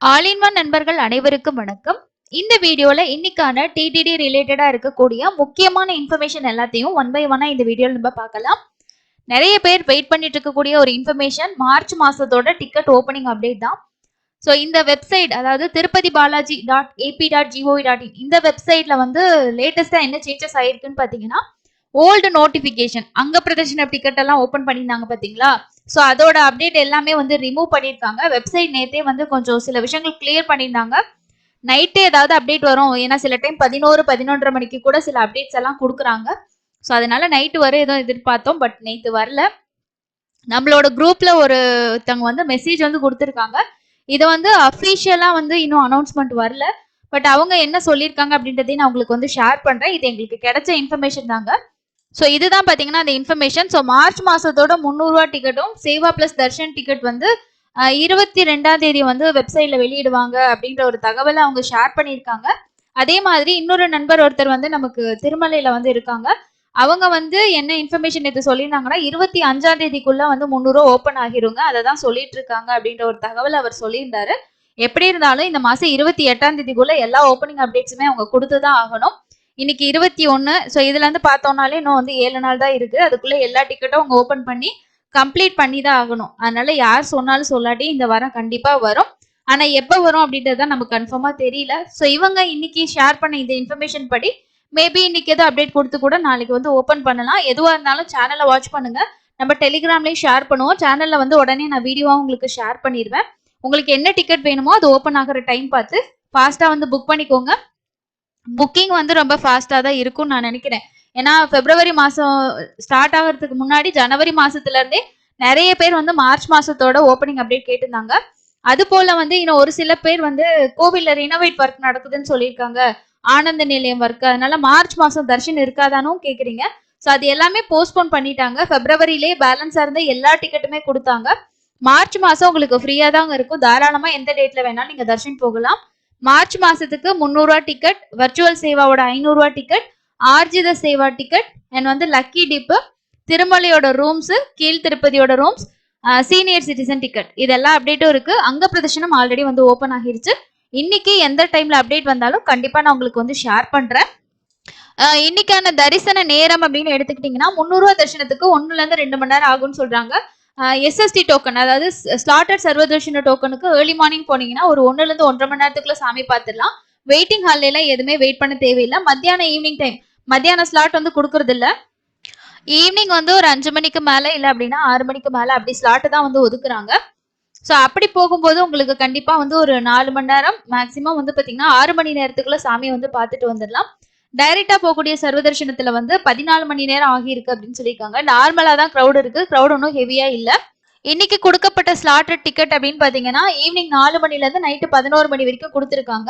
All in one நண்பர்கள் அனைவருக்கும் வணக்கம். இந்த வீடியோல இன்னைக்கான டிடிடி ரிலேட்டடா இருக்கக்கூடிய முக்கியமான இன்ஃபர்மேஷன் எல்லாத்தையும் ஒன் பை ஒன்னா இந்த வீடியோல நம்ம பார்க்கலாம். நிறைய பேர் வெயிட் பண்ணிட்டு இருக்கக்கூடிய ஒரு இன்ஃபர்மேஷன் மார்ச் மாசத்தோட டிக்கெட் ஓப்பனிங் அப்டேட் தான். ஸோ இந்த வெப்சைட் அதாவது திருப்பதி பாலாஜி .ap.gov.in இந்த வெப்சைட்ல வந்து லேட்டஸ்டா என்ன சேஞ்சஸ் ஆயிருக்குன்னு பாத்தீங்கன்னா, ஓல்டு நோட்டிபிகேஷன் அங்க பிரதர்ஷன டிக்கெட் எல்லாம் ஓபன் பண்ணியிருந்தாங்க பாத்தீங்களா? ஸோ அதோட அப்டேட் எல்லாமே வந்து ரிமூவ் பண்ணியிருக்காங்க. வெப்சைட் நேத்தே வந்து கொஞ்சம் சில விஷயங்கள் கிளியர் பண்ணியிருந்தாங்க. நைட்டே ஏதாவது அப்டேட் வரும், ஏன்னா சில டைம் 11-11:30 மணிக்கு கூட சில அப்டேட்ஸ் எல்லாம் கொடுக்குறாங்க. ஸோ அதனால நைட்டு வரை ஏதோ எதிர்பார்த்தோம், பட் நேற்று வரல. நம்மளோட குரூப்ல ஒருத்தவங்க வந்து மெசேஜ் வந்து கொடுத்துருக்காங்க. இதை வந்து அஃபீஷியலா வந்து இன்னும் அனௌன்ஸ்மெண்ட் வரல, பட் அவங்க என்ன சொல்லியிருக்காங்க அப்படின்றதையும் நான் உங்களுக்கு வந்து ஷேர் பண்றேன். இது எங்களுக்கு கிடைச்ச இன்ஃபர்மேஷன் தாங்க. ஸோ இதுதான் பார்த்தீங்கன்னா அந்த இன்ஃபர்மேஷன். ஸோ மார்ச் மாசத்தோட 300 ரூபா டிக்கெட்டும் சேவா பிளஸ் தர்ஷன் டிக்கெட் வந்து 22ஆம் தேதி வந்து வெப்சைட்ல வெளியிடுவாங்க அப்படின்ற ஒரு தகவலை அவங்க ஷேர் பண்ணியிருக்காங்க. அதே மாதிரி இன்னொரு நண்பர் ஒருத்தர் வந்து நமக்கு திருமலையில வந்து இருக்காங்க. அவங்க வந்து என்ன இன்ஃபர்மேஷன் நேற்று சொல்லியிருந்தாங்கன்னா 25ஆம் தேதிக்குள்ள வந்து 300 ரூபா ஓப்பன் ஆகிருங்க, அதை தான் சொல்லிட்டு இருக்காங்க அப்படின்ற ஒரு தகவல் அவர் சொல்லியிருந்தாரு. எப்படி இருந்தாலும் இந்த மாசம் 28ஆம் தேதிக்குள்ள எல்லா ஓப்பனிங் அப்டேட்ஸுமே அவங்க கொடுத்துதான் ஆகணும். இன்னைக்கு 21. ஸோ இதுல இருந்து பார்த்தோம்னாலே இன்னும் வந்து 7 நாள் தான் இருக்கு. அதுக்குள்ள எல்லா டிக்கெட்டும் அவங்க ஓப்பன் பண்ணி கம்ப்ளீட் பண்ணி தான் ஆகணும். அதனால யார் சொன்னாலும் சொல்லாட்டி இந்த வாரம் கண்டிப்பா வரும். ஆனா எப்ப வரும் அப்படின்றது நமக்கு கன்ஃபார்மா தெரியல. ஸோ இவங்க இன்னைக்கு ஷேர் பண்ண இந்த இன்ஃபர்மேஷன் படி மேபி இன்னைக்கு எதுவும் அப்டேட் கொடுத்து கூட நாளைக்கு வந்து ஓப்பன் பண்ணலாம். எதுவா இருந்தாலும் சேனலை வாட்ச் பண்ணுங்க. நம்ம டெலிகிராம்லயும் ஷேர் பண்ணுவோம். சேனல்ல வந்து உடனே நான் வீடியோவா உங்களுக்கு ஷேர் பண்ணிடுவேன். உங்களுக்கு என்ன டிக்கெட் வேணுமோ அது ஓப்பன் ஆகிற டைம் பார்த்து ஃபாஸ்டா வந்து புக் பண்ணிக்கோங்க. புக்கிங் வந்து ரொம்ப ஃபாஸ்டா தான் இருக்கும்னு நான் நினைக்கிறேன். ஏன்னா பிப்ரவரி மாசம் ஸ்டார்ட் ஆகிறதுக்கு முன்னாடி ஜனவரி மாசத்துல இருந்தே நிறைய பேர் வந்து மார்ச் மாசத்தோட ஓப்பனிங் அப்டேட் கேட்டிருந்தாங்க. அது போல வந்து இன்னும் ஒரு சில பேர் வந்து கோவில்ல ரினோவேட் ஒர்க் நடக்குதுன்னு சொல்லியிருக்காங்க, ஆனந்த நிலையம் ஒர்க். அதனால மார்ச் மாசம் தர்ஷன் இருக்காதானும் கேக்குறீங்க. ஸோ அது எல்லாமே போஸ்ட்போன் பண்ணிட்டாங்க. பிப்ரவரியிலேயே பேலன்ஸா இருந்த எல்லா டிக்கெட்டுமே கொடுத்தாங்க. மார்ச் மாசம் உங்களுக்கு ஃப்ரீயா தான் இருக்கும். தாராளமா எந்த டேட்ல வேணாலும் நீங்க தர்ஷன் போகலாம். மார்ச் மாசத்துக்கு 300 ரூபா டிக்கெட், வர்ச்சுவல் சேவாவோட 500 ரூபா ticket, Arjitha Seva ticket and வந்து லக்கி டிப்பு, திருமலையோட ரூம்ஸ், கீழ் திருப்பதியோட ரூம்ஸ், சீனியர் சிட்டிசன் டிக்கெட், இதெல்லாம் அப்டேட்டும் இருக்கு. அங்க பிரதர்ஷனம் ஆல்ரெடி வந்து ஓப்பன் ஆகிருச்சு. இன்னைக்கு எந்த டைம்ல அப்டேட் வந்தாலும் கண்டிப்பா நான் உங்களுக்கு வந்து ஷேர் பண்றேன். இன்னைக்கான தரிசன நேரம் அப்படின்னு எடுத்துக்கிட்டீங்கன்னா 300 ரூபா தரிசனத்துக்கு 1ல இருந்து 2 மணி நேரம் ஆகும்னு சொல்றாங்க. எஸ்எஸ்டி டோக்கன் அதாவது ஸ்லாட்டட் சர்வதர்ஷன டோக்கனுக்கு ஏர்லி மார்னிங் போனீங்கன்னா ஒரு 1ல இருந்து 1.5 மணி நேரத்துக்குள்ள சாமி பார்த்துடலாம். வெயிட்டிங் ஹால்ல எல்லாம் எதுவுமே வெயிட் பண்ண தேவையில்லை. மத்தியானம் ஈவினிங் டைம் மத்தியான ஸ்லாட் வந்து கொடுக்கறது இல்ல. ஈவினிங் வந்து ஒரு 5 மணிக்கு மேல இல்ல அப்படின்னா 6 மணிக்கு மேல அப்படி ஸ்லாட் தான் வந்து ஒதுக்குறாங்க. ஸோ அப்படி போகும்போது உங்களுக்கு கண்டிப்பா வந்து ஒரு 4 மணி நேரம் மேக்சிமம் வந்து பாத்தீங்கன்னா 6 மணி நேரத்துக்குள்ள சாமியை வந்து பார்த்துட்டு வந்துடலாம். டைரக்டா போகக்கூடிய சர்வதர்ஷனத்துல வந்து 14 மணி நேரம் ஆகியிருக்கு அப்படின்னு சொல்லியிருக்காங்க. நார்மலா தான் க்ரௌட் இருக்கு, க்ரௌட் ஒன்றும் ஹெவியா இல்ல. இன்னைக்கு கொடுக்கப்பட்ட ஸ்லாட்டட் டிக்கெட் அப்படின்னு பாத்தீங்கன்னா ஈவினிங் 4 மணில இருந்து நைட்டு 11 மணி வரைக்கும் கொடுத்துருக்காங்க.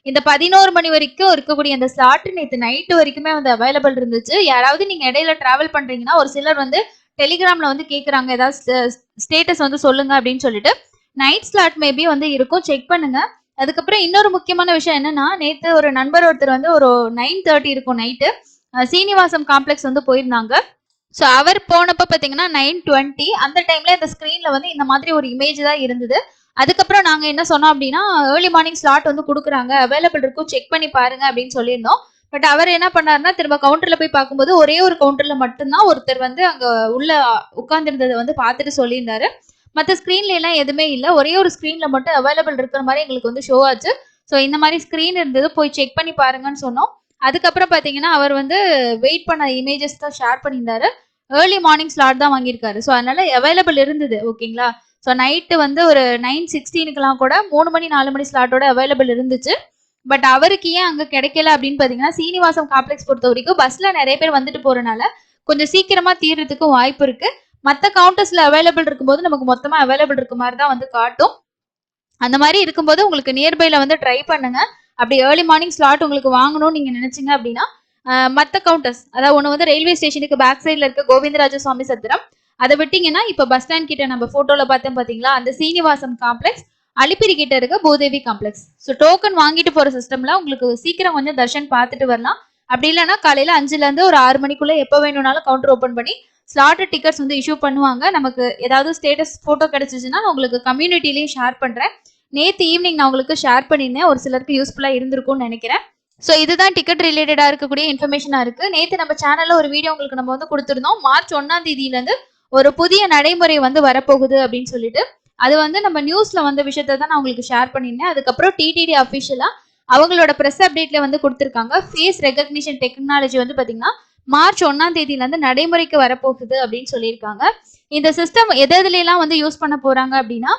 இந்த 11 மணி வரைக்கும் இருக்கக்கூடிய அந்த ஸ்லாட் நேற்று நைட்டு வரைக்குமே வந்து அவைலபிள் இருந்துச்சு. யாராவது நீங்க இடையில டிராவல் பண்றீங்கன்னா ஒரு சிலர் வந்து டெலிகிராம்ல வந்து கேக்குறாங்க, ஏதாவது ஸ்டேட்டஸ் வந்து சொல்லுங்க அப்படின்னு சொல்லிட்டு. நைட் ஸ்லாட் மேபி வந்து இருக்கும், செக் பண்ணுங்க. அதுக்கப்புறம் இன்னொரு முக்கியமான விஷயம் என்னன்னா, நேத்து ஒரு நண்பர் ஒருத்தர் வந்து ஒரு 9:30 இருக்கும் நைட்டு சீனிவாசம் காம்ப்ளெக்ஸ் வந்து போயிருந்தாங்க. ஸோ அவர் போனப்ப பாத்தீங்கன்னா 9:20 அந்த டைம்ல இந்த ஸ்கிரீன்ல வந்து இந்த மாதிரி ஒரு இமேஜ் தான் இருந்தது. அதுக்கப்புறம் நாங்க என்ன சொன்னோம் அப்படின்னா, ஏர்லி மார்னிங் ஸ்லாட் வந்து கொடுக்குறாங்க, அவைலபிள் இருக்கும், செக் பண்ணி பாருங்க அப்படின்னு சொல்லியிருந்தோம். பட் அவர் என்ன பண்ணாருன்னா திரும்ப கவுண்டர்ல போய் பார்க்கும்போது ஒரே ஒரு கவுண்டர்ல மட்டும்தான் ஒருத்தர் வந்து அங்க உள்ள உட்கார்ந்துருந்ததை வந்து பார்த்துட்டு சொல்லியிருந்தாரு. மற்ற ஸ்கிரீன்ல எல்லாம் எதுவுமே இல்லை, ஒரே ஒரு ஸ்கிரீன்ல மட்டும் அவைலபிள் இருக்கிற மாதிரி எங்களுக்கு வந்து ஷோ ஆச்சு. ஸோ இந்த மாதிரி ஸ்கிரீன் இருந்தது, போய் செக் பண்ணி பாருங்கன்னு சொன்னோம். அதுக்கப்புறம் பாத்தீங்கன்னா அவர் வந்து வெயிட் பண்ண இமேஜஸ் தான் ஷேர் பண்ணியிருந்தாரு. ஏர்லி மார்னிங் ஸ்லாட் தான் வாங்கியிருக்காரு. ஸோ அதனால அவைலபிள் இருந்தது. ஓகேங்களா? ஸோ நைட்டு வந்து ஒரு 9:16 கூட 3 மணி 4 மணி ஸ்லாட்டோட அவைலபிள் இருந்துச்சு. பட் அவருக்கு ஏன் அங்க கிடைக்கல அப்படின்னு பாத்தீங்கன்னா, சீனிவாசம் காம்ப்ளெக்ஸ் பொறுத்த வரைக்கும் பஸ்ல நிறைய பேர் வந்துட்டு போறனால கொஞ்சம் சீக்கிரமா தீர்றதுக்கும் வாய்ப்பு இருக்கு. மற்ற கவுண்டர்ஸ்ல அவைலபிள் இருக்கும்போது நமக்கு மொத்தமா அவைலபிள் இருக்க மாதிரி தான் வந்து காட்டும். அந்த மாதிரி இருக்கும்போது உங்களுக்கு நியர்பைல வந்து ட்ரை பண்ணுங்க. அப்படி ஏர்லி மார்னிங் ஸ்லாட் உங்களுக்கு வாங்கணும்னு நீங்க நினைச்சீங்க அப்படின்னா மற்ற கவுண்டர்ஸ், அதாவது ஒன்று வந்து ரயில்வே ஸ்டேஷனுக்கு பேக் சைட்ல இருக்க கோவிந்தராஜ சுவாமி சத்திரம், அதை விட்டீங்கன்னா இப்ப பஸ் ஸ்டாண்ட் கிட்ட நம்ம போட்டோல பார்த்தோம் பாத்தீங்களா, அந்த சீனிவாசம் காம்ப்ளெக்ஸ், அலிப்பிரி கிட்ட இருக்க பூதேவி காம்ப்ளெக்ஸ். ஸோ டோக்கன் வாங்கிட்டு போற சிஸ்டம்ல உங்களுக்கு சீக்கிரம் கொஞ்சம் தர்ஷன் பார்த்துட்டு வரலாம். அப்படி இல்லைன்னா காலையில 5ல இருந்து ஒரு 6 மணிக்குள்ள எப்போ வேணும்னாலும் கவுண்டர் ஓப்பன் பண்ணி ஸ்லாட்டட் டிக்கெட்ஸ் வந்து இஷ்யூ பண்ணுவாங்க. நமக்கு ஏதாவது ஸ்டேட்டஸ் போட்டோ கிடைச்சிச்சுன்னா உங்களுக்கு கம்யூனிட்டிலையும் ஷேர் பண்றேன். நேற்று ஈவினிங் நான் உங்களுக்கு ஷேர் பண்ணியிருந்தேன். ஒரு சிலருக்கு யூஸ்ஃபுல்லாக இருந்திருக்கும்னு நினைக்கிறேன். ஸோ இதுதான் டிக்கெட் ரிலேட்டடாக இருக்கக்கூடிய இன்ஃபர்மேஷனாக இருக்குது. நேற்று நம்ம சேனலில் ஒரு வீடியோ உங்களுக்கு நம்ம வந்து கொடுத்துருந்தோம். மார்ச் 1ஆம் தேதியிலேருந்து ஒரு புதிய நடைமுறை வந்து வரப்போகுது அப்படின்னு சொல்லிட்டு. அது வந்து நம்ம நியூஸ்ல வந்த விஷயத்தை தான் நான் உங்களுக்கு ஷேர் பண்ணியிருந்தேன். அதுக்கப்புறம் டிடிடி அஃபிஷியலா அவங்களோட ப்ரெஸ் அப்டேட்ல வந்து கொடுத்துருக்காங்க. ஃபேஸ் ரெகக்னிஷன் டெக்னாலஜி வந்து பாத்தீங்கன்னா மார்ச் 1ஆம் தேதியில இருந்து நடைமுறைக்கு வரப்போகுது அப்படின்னு சொல்லியிருக்காங்க. இந்த சிஸ்டம் எதுலாம் வந்து யூஸ் பண்ண போறாங்க அப்படின்னா,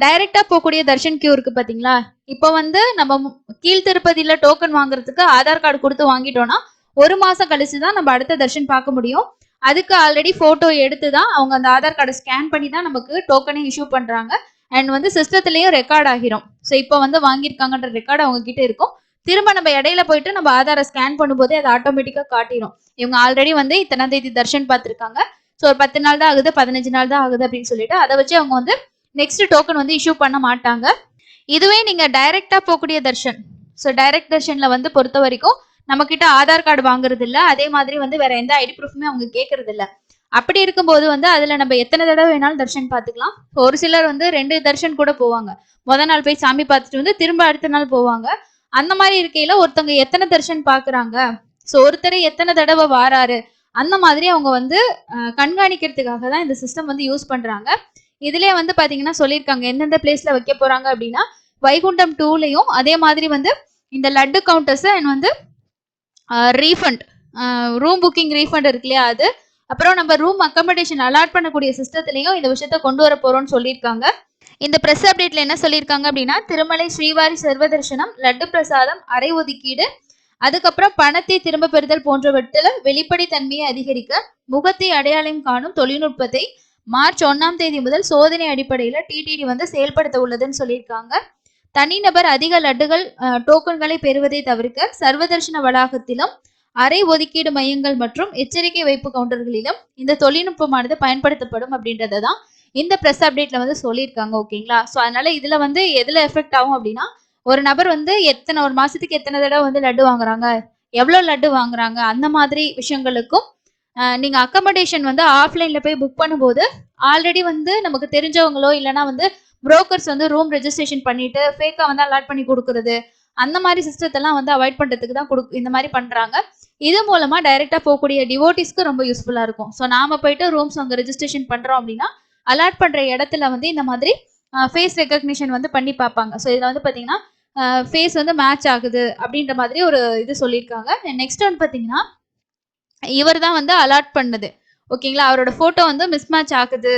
டைரக்டா போகக்கூடிய தர்ஷன் கியூ இருக்கு பாத்தீங்களா. இப்போ வந்து நம்ம கீழ் திருப்பதியில டோக்கன் வாங்குறதுக்கு ஆதார் கார்டு கொடுத்து வாங்கிட்டோம்னா 1 மாசம் கழிச்சு தான் நம்ம அடுத்த தர்ஷன் பார்க்க முடியும். அதுக்கு ஆல்ரெடி போட்டோ எடுத்து தான் அவங்க அந்த ஆதார் கார்டை ஸ்கேன் பண்ணி தான் நமக்கு டோக்கனை இஷ்யூ பண்றாங்க. அண்ட் வந்து சிஸ்டத்துலயும் ரெக்கார்ட் ஆகிரும். ஸோ இப்போ வந்து வாங்கியிருக்காங்கன்ற ரெக்கார்டு அவங்க கிட்ட இருக்கும். திரும்ப நம்ம இடையில போயிட்டு நம்ம ஆதாரை ஸ்கேன் பண்ணும்போதே அது ஆட்டோமேட்டிக்கா காட்டிடும். இவங்க ஆல்ரெடி வந்து இத்தனாம் தேதி தர்ஷன் பார்த்துருக்காங்க. ஸோ ஒரு 10 நாள் தான் ஆகுது, 15 நாள் தான் ஆகுது அப்படின்னு சொல்லிட்டு அதை வச்சு அவங்க வந்து நெக்ஸ்ட் டோக்கன் வந்து இஷ்யூ பண்ண மாட்டாங்க. இதுவே நீங்க டைரக்டா போகக்கூடிய தர்ஷன், ஸோ டைரக்ட் தர்ஷன்ல வந்து பொறுத்த வரைக்கும் நம்ம கிட்ட ஆதார் கார்டு வாங்குறது இல்ல, அதே மாதிரி வந்து வேற எந்த ஐடி ப்ரூஃப்மே அவங்க கேட்கறது இல்ல. அப்படி இருக்கும்போது வந்து அதுல நம்ம எத்தனை தடவை வேணாலும் தர்ஷன் பார்த்துக்கலாம். ஒரு சிலர் வந்து 2 தர்ஷன் கூட போவாங்க. முத நாள் போய் சாமி பார்த்துட்டு வந்து திரும்ப அடுத்த நாள் போவாங்க. அந்த மாதிரி இருக்கையில ஒருத்தவங்க எத்தனை தர்ஷன் பாக்குறாங்க, ஸோ ஒருத்தர் எத்தனை தடவை வாராரு, அந்த மாதிரி அவங்க வந்து கண்காணிக்கிறதுக்காக தான் இந்த சிஸ்டம் வந்து யூஸ் பண்றாங்க. இதுலயே வந்து பாத்தீங்கன்னா சொல்லியிருக்காங்க எந்தெந்த பிளேஸ்ல வைக்க போறாங்க அப்படின்னா, வைகுண்டம் 2லயும் அதே மாதிரி வந்து இந்த லட்டு கவுண்டர்ஸ் அண்ட் வந்து ரீஃபண்ட் ரூம் புக்கிங் ரீஃபண்ட் இருக்கு இல்லையா, அது அப்புறம் நம்ம ரூம் அக்கமடேஷன் அலாட் பண்ணக்கூடிய சிஸ்டத்திலையும் இந்த விஷயத்த கொண்டு வர போறோம்னு சொல்லியிருக்காங்க. இந்த பிரஸ் அப்டேட்ல என்ன சொல்லியிருக்காங்க அப்படின்னா, திருமலை ஸ்ரீவாரி சர்வ தரிசனம், லட்டு பிரசாதம், அரை ஒதுக்கீடு, அதுக்கப்புறம் பணத்தை திரும்ப பெறுதல் போன்றவற்றில் வெளிப்படைத்தன்மையை அதிகரிக்க முகத்தை அடையாளம் காணும் தொழில்நுட்பத்தை மார்ச் 1ஆம் தேதி முதல் சோதனை அடிப்படையில் டிடிடி வந்து செயல்படுத்த உள்ளதுன்னு சொல்லியிருக்காங்க. தனிநபர் அதிக லட்டுகள் டோக்கன்களை பெறுவதை தவிர்க்க சர்வதர்ஷன வளாகத்திலும் அரை ஒதுக்கீடு மையங்கள் மற்றும் எச்சரிக்கை வைப்பு கவுண்டர்களிலும் இந்த தொழில்நுட்பமானது பயன்படுத்தப்படும் அப்படின்றதான் இந்த பிரஸ் அப்டேட்ல வந்து சொல்லியிருக்காங்க. ஓகேங்களா. ஸோ அதனால இதுல வந்து எதுல எஃபெக்ட் ஆகும் அப்படின்னா, ஒரு நபர் வந்து ஒரு மாசத்துக்கு எத்தனை தடவை வந்து லட்டு வாங்குறாங்க, எவ்வளவு லட்டு வாங்குறாங்க, அந்த மாதிரி விஷயங்களுக்கும் நீங்க அக்கமடேஷன் வந்து ஆஃப்லைன்ல போய் புக் பண்ணும்போது ஆல்ரெடி வந்து நமக்கு தெரிஞ்சவங்களோ இல்லைன்னா வந்து புரோக்கர்ஸ் வந்து ரூம் ரெஜிஸ்ட்ரேஷன் பண்ணிட்டு ஃபேக்கா வந்து அலாட் பண்ணி கொடுக்கறது, அந்த மாதிரி சிஸ்டத்தெல்லாம் வந்து அவாய்ட் பண்றதுக்கு தான் இந்த மாதிரி பண்றாங்க. இது மூலமா டைரக்டா போகக்கூடிய டிவோட்டிஸ்க்கு ரொம்ப யூஸ்ஃபுல்லா இருக்கும். ஸோ நாம போயிட்டு ரூம்ஸ் அங்க ரெஜிஸ்ட்ரேஷன் பண்றோம் அப்படின்னா அலாட் பண்ற இடத்துல வந்து இந்த மாதிரி ஃபேஸ் ரெகக்னிஷன் வந்து பண்ணி பார்ப்பாங்க. ஸோ இதுல வந்து பாத்தீங்கன்னா ஃபேஸ் வந்து மேட்ச் ஆகுது அப்படின்ற மாதிரி ஒரு இது சொல்லியிருக்காங்க. நெக்ஸ்ட் வந்து பாத்தீங்கன்னா இவர் தான் வந்து அலாட் பண்ணது. ஓகேங்களா. அவரோட போட்டோ வந்து மிஸ்மேட்ச் ஆகுது,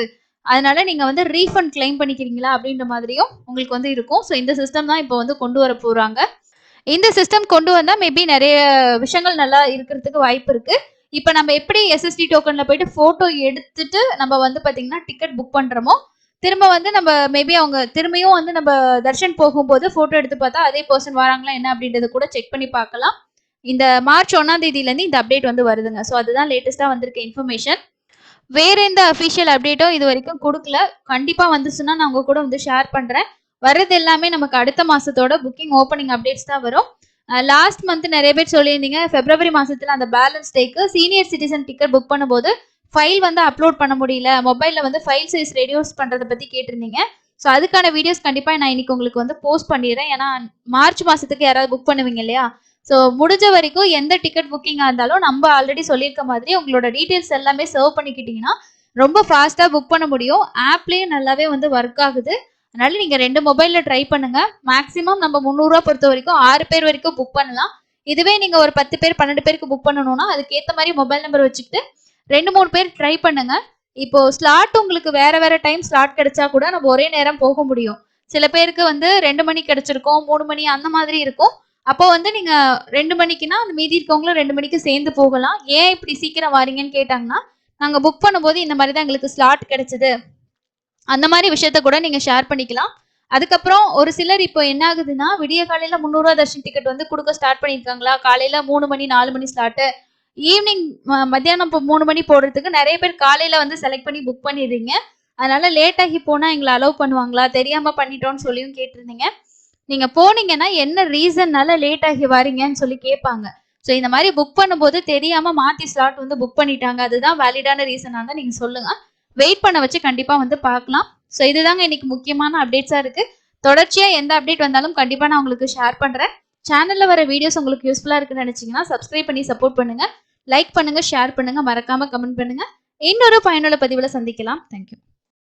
அதனால நீங்க வந்து ரீஃபண்ட் கிளைம் பண்ணிக்கிறீங்களா அப்படின்ற மாதிரியும் உங்களுக்கு வந்து இருக்கும். ஸோ இந்த சிஸ்டம் தான் இப்போ வந்து கொண்டு வர போறாங்க. இந்த சிஸ்டம் கொண்டு வந்தா மேபி நிறைய விஷயங்கள் நல்லா இருக்கிறதுக்கு வாய்ப்பு இருக்கு. இப்போ நம்ம எப்படி எஸ்எஸ்டி டோக்கன்ல போயிட்டு போட்டோ எடுத்துட்டு நம்ம வந்து பாத்தீங்கன்னா டிக்கெட் புக் பண்றோமோ, திரும்ப வந்து நம்ம மேபி அவங்க திரும்பியும் வந்து நம்ம தர்ஷன் போகும்போது போட்டோ எடுத்து பார்த்தா அதே பர்சன் வராங்களா என்ன அப்படின்றத கூட செக் பண்ணி பார்க்கலாம். இந்த மார்ச் 1ஆம் தேதியிலேருந்து இந்த அப்டேட் வந்து வருதுங்க. ஸோ அதுதான் லேட்டஸ்டா வந்திருக்க இன்ஃபர்மேஷன். வேற எந்த அஃபிஷியல் அப்டேட்டும் இது வரைக்கும் கொடுக்கல. கண்டிப்பா வந்துச்சுன்னா நான் உங்க கூட வந்து ஷேர் பண்றேன். வர்றது எல்லாமே நமக்கு அடுத்த மாசத்தோட புக்கிங் ஓப்பனிங் அப்டேட்ஸ் தான் வரும். லாஸ்ட் மந்த் நிறைய பேர் சொல்லியிருந்தீங்க பிப்ரவரி மாசத்துல அந்த பேலன்ஸ் டேக்கு சீனியர் சிட்டிசன் டிக்கெட் புக் பண்ணும்போது ஃபைல் வந்து அப்லோட் பண்ண முடியல, மொபைல்ல வந்து ஃபைல் சைஸ் ரெடியூஸ் பண்றதை பத்தி கேட்டிருந்தீங்க. ஸோ அதுக்கான வீடியோஸ் கண்டிப்பா நான் இன்னைக்கு உங்களுக்கு வந்து போஸ்ட் பண்ணிடுறேன். ஏன்னா மார்ச் மாசத்துக்கு யாராவது புக் பண்ணுவீங்க இல்லையா. ஸோ முடிஞ்ச வரைக்கும் எந்த டிக்கெட் புக்கிங்காக இருந்தாலும் நம்ம ஆல்ரெடி சொல்லியிருக்க மாதிரி உங்களோட டீட்டெயில்ஸ் எல்லாமே சர்வ் பண்ணிக்கிட்டீங்கன்னா ரொம்ப ஃபாஸ்ட்டாக புக் பண்ண முடியும். ஆப்லேயே நல்லாவே வந்து ஒர்க் ஆகுது. அதனால நீங்கள் 2 மொபைலில் ட்ரை பண்ணுங்க. மேக்ஸிமம் நம்ம 300 ரூபா பொறுத்த வரைக்கும் 6 பேர் வரைக்கும் புக் பண்ணலாம். இதுவே நீங்கள் ஒரு 10 பேர் 12 பேருக்கு புக் பண்ணணும்னா அதுக்கேற்ற மாதிரி மொபைல் நம்பர் வச்சுக்கிட்டு 2-3 பேர் ட்ரை பண்ணுங்க. இப்போ ஸ்லாட் உங்களுக்கு வேற வேற டைம் ஸ்லாட் கிடைச்சா கூட நம்ம ஒரே நேரம் போக முடியும். சில பேருக்கு வந்து 2 மணி கிடைச்சிருக்கும், 3 மணி அந்த மாதிரி இருக்கும். அப்போ வந்து நீங்க 2 மணிக்குன்னா அந்த மீதி இருக்கவங்களும் 2 மணிக்கு சேர்ந்து போகலாம். ஏன் இப்படி சீக்கிரம் வாரீங்கன்னு கேட்டாங்கன்னா, நாங்க புக் பண்ணும்போது இந்த மாதிரி தான் எங்களுக்கு ஸ்லாட் கிடைச்சது, அந்த மாதிரி விஷயத்த கூட நீங்க ஷேர் பண்ணிக்கலாம். அதுக்கப்புறம் ஒரு சிலர் இப்போ என்ன ஆகுதுன்னா, விடிய காலையில 300 ரூபா தர்ஷன் டிக்கெட் வந்து கொடுக்க ஸ்டார்ட் பண்ணியிருக்காங்களா, காலையில 3 மணி 4 மணி ஸ்லாட்டு, ஈவினிங் மத்தியானம் இப்போ 3 மணி போடுறதுக்கு நிறைய பேர் காலையில வந்து செலக்ட் பண்ணி புக் பண்ணிடுறீங்க. அதனால லேட் ஆகி போனா எங்களை அலோவ் பண்ணுவாங்களா, தெரியாம பண்ணிட்டோம்னு சொல்லியும் கேட்டிருந்தீங்க. நீங்க போனீங்கன்னா என்ன ரீசன்னால லேட் ஆகி வரீங்கன்னு சொல்லி கேட்பாங்க. ஸோ இந்த மாதிரி புக் பண்ணும்போது தெரியாம மாத்தி ஸ்லாட் வந்து புக் பண்ணிட்டாங்க, அதுதான் வேலிடான ரீசனா தான் நீங்க சொல்லுங்க. வெயிட் பண்ண வச்சு கண்டிப்பா வந்து பார்க்கலாம். ஸோ இதுதாங்க இன்னைக்கு முக்கியமான அப்டேட்ஸா இருக்கு. தொடர்ச்சியா எந்த அப்டேட் வந்தாலும் கண்டிப்பா நான் உங்களுக்கு ஷேர் பண்றேன். சேனல்ல வர வீடியோஸ் உங்களுக்கு யூஸ்ஃபுல்லா இருக்குன்னு நினைச்சீங்கன்னா சப்ஸ்கிரைப் பண்ணி சப்போர்ட் பண்ணுங்க. லைக் பண்ணுங்க, ஷேர் பண்ணுங்க, மறக்காம கமெண்ட் பண்ணுங்க. இன்னொரு பயனுள்ள பதிவுல சந்திக்கலாம். தேங்க்யூ.